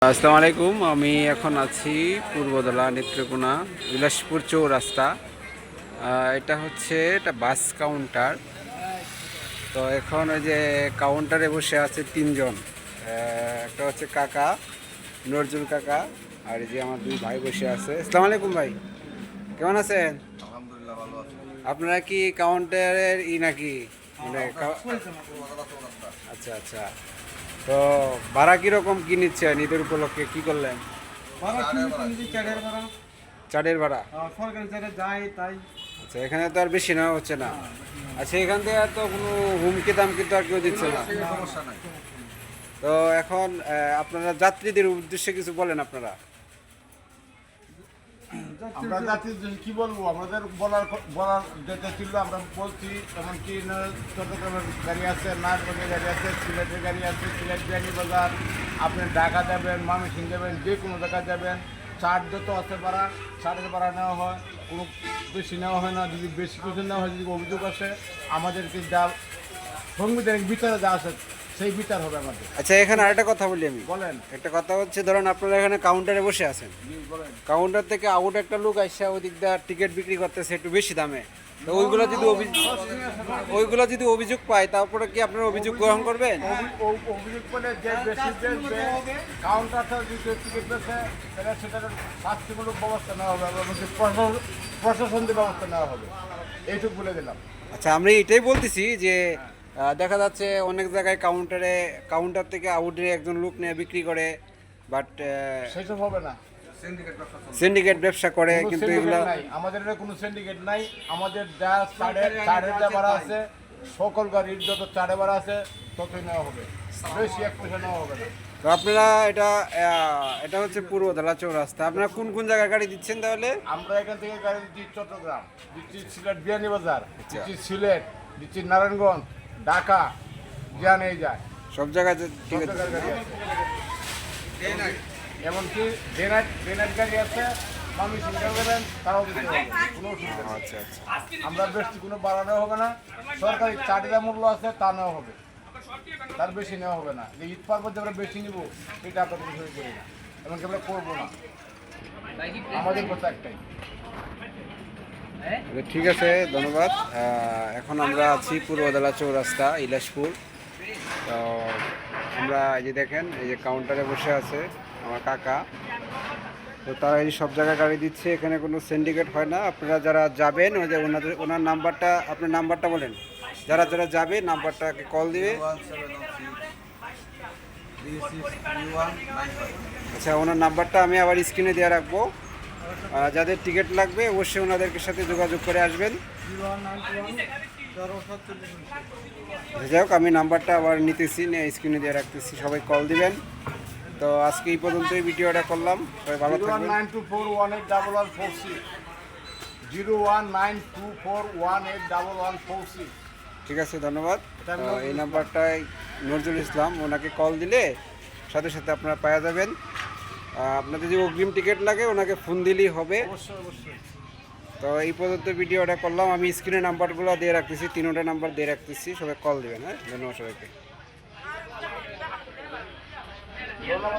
আসসালামু আলাইকুম। আমি এখন আছি পূর্বদলা নেত্রকোনা বিলাসপুর চৌরাস্তা। এটা বাস কাউন্টার। তো এখন ওই যে কাউন্টারে বসে আছে তিনজন। একটা হচ্ছে কাকা, নজরুল কাকা, আর এই যে আমার দুই ভাই বসে আছে। আসসালামু আলাইকুম ভাই, কেমন আছেন? আলহামদুলিল্লাহ ভালো আছি। আপনারা কি কাউন্টারের নাকি? মানে আচ্ছা আচ্ছা। তো ভাড়া কিরকম কি নিচ্ছেন? ঈদের উপলক্ষে কি করলেন? চারের ভাড়া? সরকারি জায়গায় যায় তাই। আচ্ছা, এখানে তো আর বেশি নেওয়া হচ্ছে না। আচ্ছা, এখান থেকে আর তো কোনো হুমকি দামকি তো আর কেউ দিচ্ছে না। সমস্যা নাই। তো এখন আপনারা যাত্রীদের উদ্দেশ্যে কিছু বলেন আপনারা। আমরা জাতির কি বলবো, আমাদের বলার বলার যেটা ছিল আমরা বলছি। এমনকি চট্টগ্রামের গাড়ি আছে, নারায়ণগঞ্জের গাড়ি আছে, সিলেটের গাড়ি আছে, সিলেট বিয়ানীবাজার, আপনি ঢাকা যাবেন, ময়মনসিংহ যাবেন, যে কোনো জায়গায় যাবেন, চার যত আছে ভাড়া, চারের ভাড়া নেওয়া হয়। কোনো বেশি নেওয়া হয় না। যদি বেশি কিছু নেওয়া হয়, যদি অভিযোগ আসে, আমাদেরকে যা সাংবিধানিক বিচারে যা আছে সেই বিচার হবে আমাদের। আচ্ছা, এখানে আরেকটা কথা বলি আমি। বলেন। একটা কথা হচ্ছে, ধরুন আপনারা এখানে কাউন্টারে বসে আছেন, বলেন। কাউন্টার থেকে আউট একটা লোক আইসা ওই দিক দিয়ে টিকিট বিক্রি করতেছে একটু বেশি দামে। তো ওইগুলো যদি অভিযোগ পায়, তারপরে কি আপনারা অভিযোগ গ্রহণ করবেন? অভিযোগ করলে যে বেশি বেচবে, কাউন্টারটা যদি টিকিট বেচে, তাহলে সেটার শাস্তিমূলক ব্যবস্থা নেওয়া হবে এবং প্রশাসনিক ব্যবস্থা নেওয়া হবে। এইটুকু বলে দিলাম। আচ্ছা, আমরা এটাই বলতেছি যে দেখা যাচ্ছে অনেক জায়গায় কাউন্টার থেকে আউটে একজন লোক নিয়ে বিক্রি করে, বাট সেসব হবে না। সিন্ডিকেট ব্যবসা করে, কোনো কিন্তু syndicate এগুলো নাই, আমাদের এটা কোনো সিন্ডিকেট নাই। আমাদের যা চারের যা ভাড়া আছে, সকল গাড়ির যত চারে ভাড়া আছে ততই নেওয়া হবে, বেশি এক পয়সা নেওয়া হবে না। তো আপনারা এটা হচ্ছে পূর্বদলা চৌরাস্তা। আপনারা কোন কোন জায়গায় গাড়ি দিচ্ছেন তাহলে? আমরা এখান থেকে গাড়ি দিচ্ছি চট্টগ্রাম, দিচ্ছি সিলেট বিয়ানীবাজার, দিচ্ছি সিলেট, দিচ্ছি নারায়ণগঞ্জ, ঢাকা, যা নিয়ে যায় সব জায়গায় ঠিক সব আছে। জায়গার গাড়ি আছে। এমনকি ডেনাইট গাড়ি আছে, মানুষ চিন্তা করবেন, তারাও দিতে হবে, কোনো অসুবিধা নেই। আচ্ছা আচ্ছা। আমরা বেশি কোনো বাড়ানো হবে না। সরকারি চাটিদা মূল্য আছে তা নেওয়া হবে, তার বেশি নেওয়া হবে না। যে ঈদ পার্বণ যে আমরা বেশি নিব সেটা আমরা কোনো কিছু করি না, এমনকি আমরা করবো না। আমাদের কথা একটাই। ঠিক আছে, ধন্যবাদ। এখন আমরা আছি পূর্বদলা চৌরাস্তা, ইলাসপুর। তো আমরা এই যে দেখেন, এই যে কাউন্টারে বসে আছে আমার কাকা। তো তারা এই সব জায়গায় গাড়ি দিচ্ছে, এখানে কোনো সিন্ডিকেট হয় না। আপনারা যারা যাবেন, ওই যে ওনার নাম্বারটা, আপনার নাম্বারটা বলেন। যারা যারা যাবে নাম্বারটাকে কল দিবে। আচ্ছা, ওনার নাম্বারটা আমি আবার স্ক্রিনে দিয়ে রাখবো। যাদের টিকিট লাগবে অবশ্যই ওনাদেরকে সাথে যোগাযোগ করে আসবেন। যাই হোক, আমি নাম্বারটা আবার নিতেছি, নিয়ে স্ক্রিনে দিয়ে রাখতেছি, সবাই কল দিবেন। তো আজকে এই পর্যন্তই ভিডিওটা করলাম। সবাই ভালো থাকবেন। 019241811146। ঠিক আছে, ধন্যবাদ। এই নাম্বারটায় নজরুল ইসলাম, ওনাকে কল দিলে সাথে সাথে আপনারা পাওয়া যাবেন। আপনাদের যদি অগ্রিম টিকিট লাগে ওনাকে ফোন দিলেই হবে। অবশ্যই অবশ্যই। তো এই পর্যন্ত ভিডিওটা করলাম। আমি স্ক্রিনে নাম্বারগুলো দিয়ে রাখতেছি, তিনোটা নাম্বার দিয়ে রাখতেছি, সবাই কল দেবেন। হ্যাঁ, ধন্যবাদ সবাইকে।